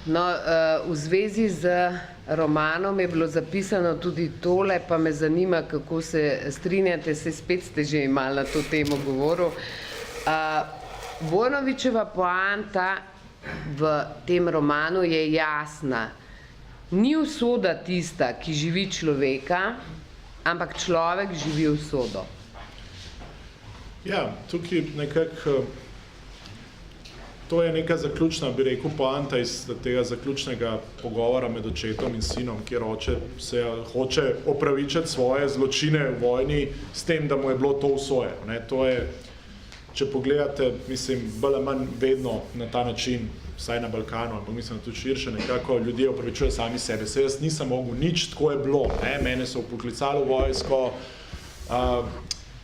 No, v zvezi z romanom je bilo zapisano tudi tole, pa me zanima, kako se strinjate, se spet ste že imeli na to temo govoril. Vojnovićeva poanta v tem romanu je jasna. Ni usoda tista, ki živi človeka, ampak človek živi usodo. Ja, tukaj nekako to je neka zaključna, bi rekel, poanta iz tega zaključnega pogovora med očetom in sinom, kjer oče se hoče opravičiti svoje zločine v vojni s tem, da mu je bilo to usojeno. To je, če pogledate, mislim, bolj ali manj vedno na ta način, vsaj na Balkanu, ampak mislim, tudi širše, nekako ljudje opravičujejo sami sebe. Se jaz nisem mogel nič, tako je bilo. Mene so poklicali v vojsko,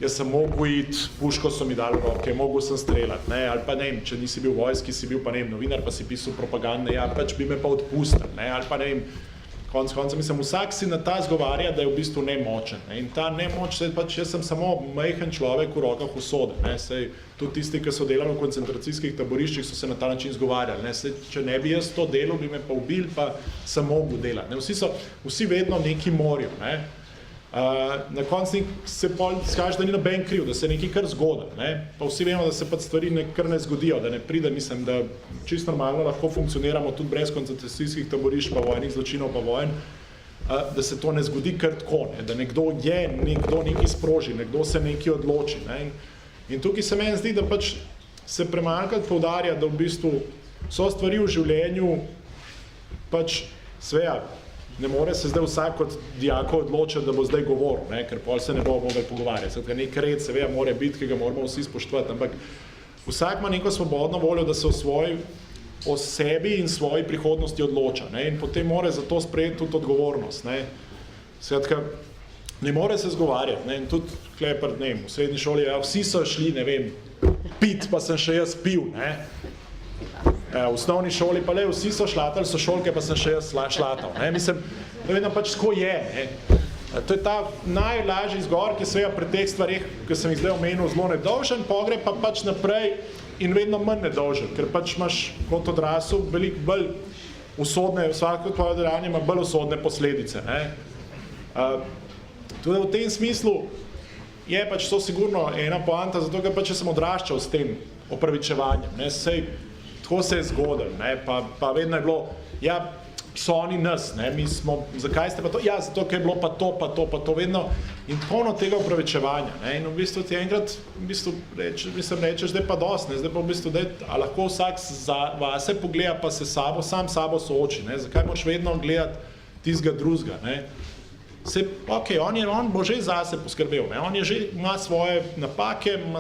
jaz sem mogel iti, puško so mi dali v roke, mogel sem streljati, ali pa ne vem, če nisi bil v vojski, si bil pa ne vem, novinar, pa si pisal propagandne, ja, pač bi me pa odpustili, ali pa ne vem, konca, mislim, vsak si na ta zgovarja, da je v bistvu nemočen, in ta nemoč, pač jaz sem samo majhen človek v rokah usode, sej tudi tisti, ki so delali v koncentracijskih taboriščih, so se na ta način zgovarjali, sej, če ne bi jaz to delal, bi me pa ubil, pa sem mogel delati, vsi vedno neki morajo, na koncu se skaže, da ni noben kriv, da se nekaj kar zgodi, pa vsi vemo, da se pa stvari kar ne zgodijo, da ne pride, mislim, da čisto normalno lahko funkcioniramo tudi brez koncentracijskih taborišč, pa vojnih zločinov, pa vojn, da se to ne zgodi kar tako, da nekdo nekaj sproži, nekdo se nekaj odloči. In tukaj se meni zdi, da pač se premalkrat poudarja, da v bistvu so stvari v življenju pač sveja. Ne more se zdaj vsak od dijakov odločiti, da bo zdaj govoril, ker pol se ne bo mogel pogovarjati. Nek red seveda mora biti, ki ga moramo vsi spoštovati, ampak vsak ima neko svobodno voljo, da se o sebi in svoji prihodnosti odloča, in potem mora za to sprejeti tudi odgovornost. Skratka, ne more se zgovarjati, in tudi klepar, ne vem, v srednji šoli, vsi so šli, ne vem, pit, pa sem še jaz pil, v osnovni šoli pa le, vsi so šlatali, so šolke, pa sem še jaz šlatal. Mislim, da vedno pač tako je. To je ta najlažji izgovor, ki seveda pri teh stvarih, ki sem jih zdaj omenil, zelo nedolžen, pogre pa pač naprej in vedno manj nedolžen, ker pač imaš kot odrasel veliko bolj usodne, vsako tvoje dejanje ima bolj usodne posledice. Tudi v tem smislu je pač to sigurno ena poanta, zato ker pač sem odraščal s tem opravičevanjem. Tako se je zgodil, pa vedno je bilo, ja, so oni nas, mi smo, zakaj ste pa to? Ja, zato, ker je bilo pa to, vedno, in polno tega opravičevanja, in v bistvu ti enkrat, v bistvu rečeš, da je pa dosti, zdaj pa v bistvu, a lahko vsak vase pogleda, pa se sam sabo sooči, zakaj moraš vedno gledati tistega drugega, on bo že zase poskrbel, on je že, ima svoje napake, ima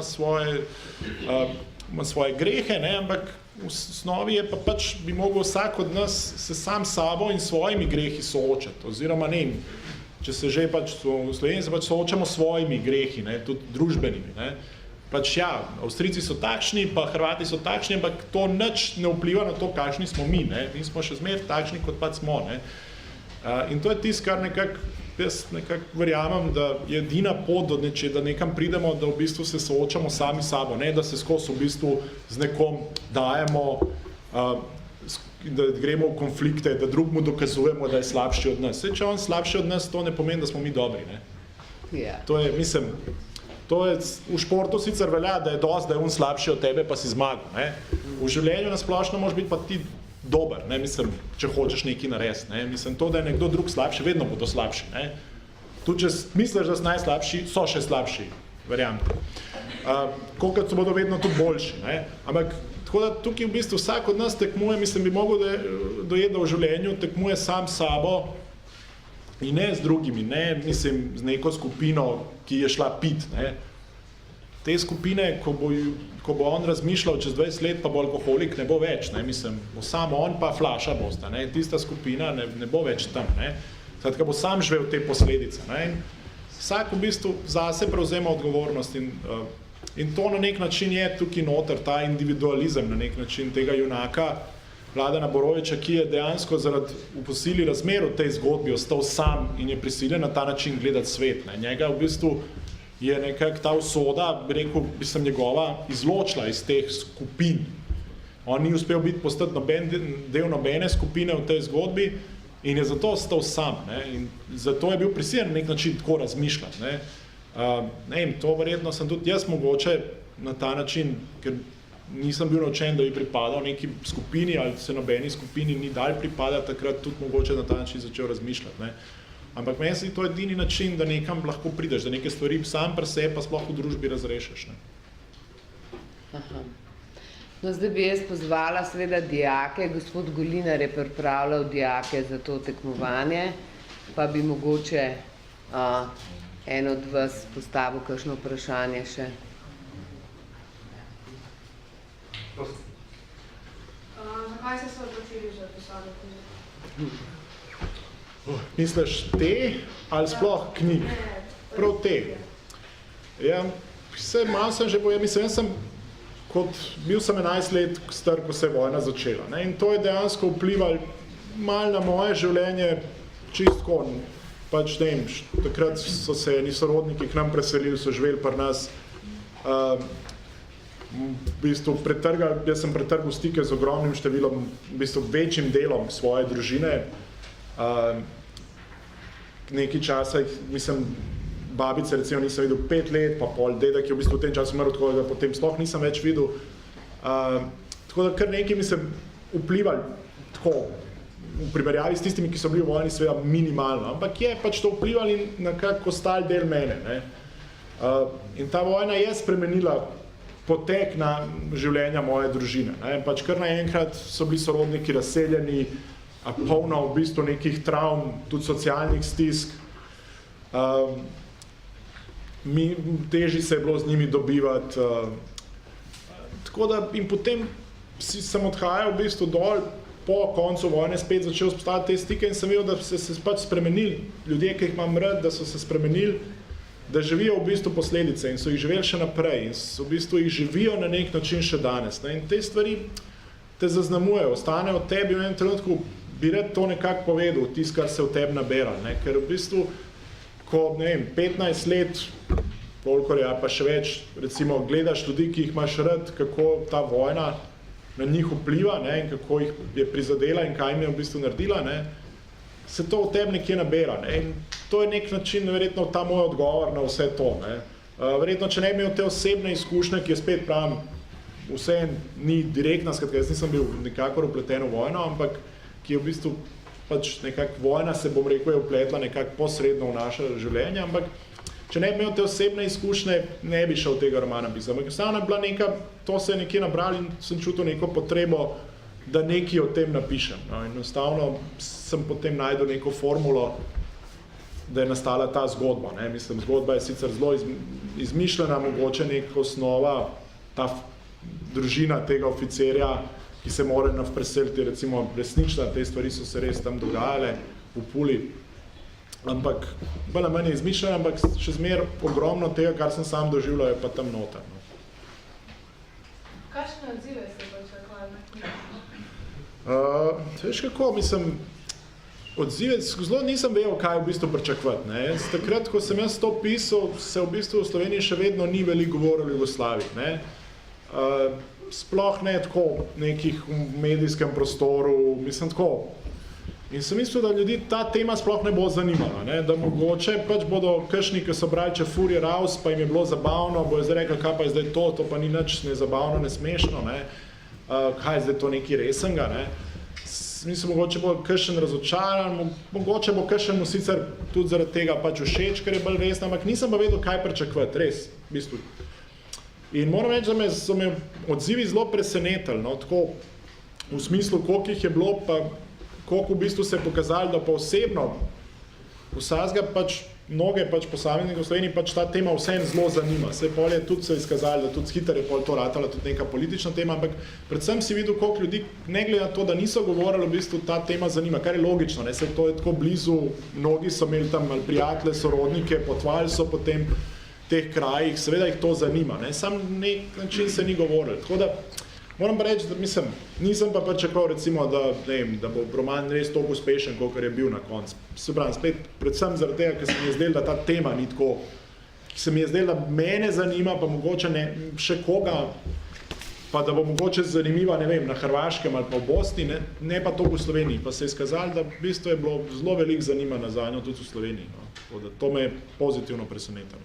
svoje grehe, ampak v osnovi je pa pač bi mogel vsak od nas se sam sabo in svojimi grehi soočati, oziroma ne, če se že pač v Sloveniji se pač soočamo s svojimi grehi, tudi družbenimi. Pač ja, Avstrijci so takšni, pa Hrvati so takšni, ampak to nič ne vpliva na to, kakšni smo mi, mi smo še zmeraj takšni, kot pač smo. In to je tisto, kar jaz nekako verjamem, da je edina pot do da nekam pridemo, da v bistvu se soočamo sami sabo, ne da se skozi v bistvu z nekom dajemo, da gremo v konflikte, da drugmu dokazujemo, da je slabši od nas. Če on slabši od nas, to ne pomeni, da smo mi dobri. To je, mislim, v športu sicer velja, da je dosti, da je on slabši od tebe, pa si zmagal. V življenju nasplošno moraš biti pa ti dober, mislim, če hočeš nekaj narediti. Mislim, to, da je nekdo drug slabši, vedno bodo slabši. Tudi, če misliš, da so najslabši, so še slabši, verjamete. Kolikrat so bodo vedno tudi boljši. Ampak, tako da tukaj v bistvu vsak od nas tekmuje, mislim, bi mogel dojeti, da v življenju tekmuje sam sabo in ne z drugimi, mislim, z neko skupino, ki je šla pit. Te skupine, ko bo on razmišljal čez 20 let, pa bo alkoholik, ne bo več, mislim, samo on pa flaša bosta, tista skupina ne bo več tam, Skratka, bo sam živel te posledice, Vsak v bistvu zase prevzema odgovornost in to na nek način je tukaj noter, ta individualizem na nek način tega junaka Vladana Boroviča, ki je dejansko zaradi v posili razmer v tej zgodbi ostal sam in je prisiljen na ta način gledati svet, Njega v bistvu je nekako ta usoda, bi rekel, bi sem njegova izločila iz teh skupin. On ni uspel postati del nobene skupine v tej zgodbi in je zato ostal sam. Ne? In zato je bil prisiljen na nek način tako razmišljati. To verjetno sem tudi jaz mogoče na ta način, ker nisem bil naučen, da bi pripadal neki skupini ali se nobeni skupini ni dal pripadati, takrat tudi mogoče na ta način začel razmišljati. Ne? Ampak meni se to edini način, da nekam lahko prideš, da neke stvari sam pri sebi pa sploh v družbi razrešiš. Ne? Aha. No, zdaj bi jaz pozvala seveda dijake, gospod Golinar je pripravljal dijake za to tekmovanje, pa bi mogoče en od vas postavil kakšno vprašanje še. Zakaj ste se odločili za pisanje knjige? Misliš te ali sploh knjig? Prav te. Ja, malo sem že povedal, mislim, bil sem 11 let star, ko se je vojna začela. Ne? In to je dejansko vplivalo malo na moje življenje, čistko. Pač ne vem, takrat so se eni sorodniki k nam preselili, so živeli pri nas. V bistvu jaz sem pretrgal stike z ogromnim številom, v bistvu večjim delom svoje družine. Nekaj časa, mislim, babice recimo nisem videl 5 let, pa pol dedek je v bistvu v tem času umrl, tako da potem sploh nisem več videl. Tako da kar nekaj mi se vplivali tako, v primerjavi s tistimi, ki so bili v vojni, seveda minimalno, ampak je pač to vplivali na kak ostal del mene. Ne? In ta vojna je spremenila potek na življenja moje družine. Ne? Pač kar naenkrat so bili sorodniki razseljeni, polno v bistvu nekih travm, tudi socialnih stisk. Težji se je bilo z njimi dobivati. Tako da in potem sem odhajal v bistvu dol, po koncu vojne spet začel vzpostaviti te stike in sem videl, da so se pač spremenili. Ljudje, ki jih imam rad, da so se spremenili, da živijo v bistvu posledice in so jih živeli še naprej in so v bistvu jih živijo na nek način še danes. Ne? In te stvari te zaznamujejo, ostanejo v tebi v enem trenutku, bi rad to nekako povedal, tisto, kar se v tebi nabera. Ne? Ker v bistvu, ko, ne vem, 15 let, kolikor je, pa še več, recimo, gledaš ljudi, ki jih imaš rad, kako ta vojna na njih vpliva, ne? In kako jih je prizadela in kaj jim je v bistvu naredila, ne? Se to v tebi nekje nabera. Ne? In to je nek način, verjetno, ta moj odgovor na vse to. Ne? Verjetno, če ne bi imel te osebne izkušnje, ki je spet pravim, vse ni direktna, skratka, jaz nisem bil nekako upleten v vojno, ampak ki je v bistvu pač nekako vojna se, bom rekel, je vpletla nekako posredno v naše življenje, ampak če ne bi imel te osebne izkušnje, ne bi šel tega romana pisati. Ampak vseeno je bila neka, to se je nekje nabral in sem čutil neko potrebo, da nekaj o tem napišem. No, enostavno sem potem najdel neko formulo, da je nastala ta zgodba. Ne. Mislim, zgodba je sicer zelo izmišljena, mogoče neka osnova, ta družina tega oficerja, ki se mora preseliti, recimo resnična, te stvari so se res tam dogajale v Puli. Ampak, bolj manj je izmišljena, ampak še zmer ogromno tega, kar sem sam doživljal, je pa tam noter. No. Kakšne odzive ste pričakovali? Veš kako, mislim, odzive, zelo nisem vedel, kaj v bistvu pričakovati. Ne. Takrat, ko sem jaz to pisal, se v bistvu v Sloveniji še vedno ni veliko govorilo o Jugoslaviji. Ne. Sploh ne tako nekih v medijskem prostoru, mislim tako. In sem mislil, da ljudi ta tema sploh ne bo zanimala, ne? Da mogoče pač bodo kakšni, ki so brali Čefurje Raus, pa jim je bilo zabavno, bojo zdaj rekli, kaj pa je zdaj to pa ni nič ne zabavno, ne smešno, ne? Kaj je zdaj to nekaj resenga, ne? Mislim, mogoče bo kakšen razočaran, mogoče bo kakšen sicer tudi zaradi tega pač všeč, ker je bolj resno, ampak nisem pa vedel, kaj pričakovati, res, v bistvu. In moram reči, da so me odzivi zelo presenetili, no? Tako v smislu, koliko jih je bilo, pa koliko v bistvu se je pokazali, da pa osebno vsakega pač mnoge pač posameznikov v Sloveniji pač ta tema vsem zelo zanima. Saj pol je tudi se izkazali, da tudi hitro je pol to ratala tudi neka politična tema, ampak predvsem si videl, koliko ljudi, ne glede na to, da niso govorili, v bistvu ta tema zanima, kar je logično, ne, saj to je tako blizu, mnogi so imeli tam ali prijatelje, sorodnike, potovali so po tem teh krajih, seveda jih to zanima, ne, sam nek način se ni govorili, tako da moram pa reči, da mislim, nisem pa pričakoval recimo, da, ne vem, da bo roman res toliko uspešen, kolikor je bil na koncu. Se pravim, spet predvsem zaradi tega, ker se mi je zdelo, da ta tema ni tako, ki se mi je zdelo, da mene zanima, pa mogoče ne, še koga pa da bo mogoče zanimiva, ne vem, na Hrvaškem ali pa v Bosni, ne pa toliko v Sloveniji. Pa se je izkazalo, da v bistvu je bilo zelo veliko zanimanja zanjo tudi v Sloveniji. No. Tako da to me je pozitivno presenetilo.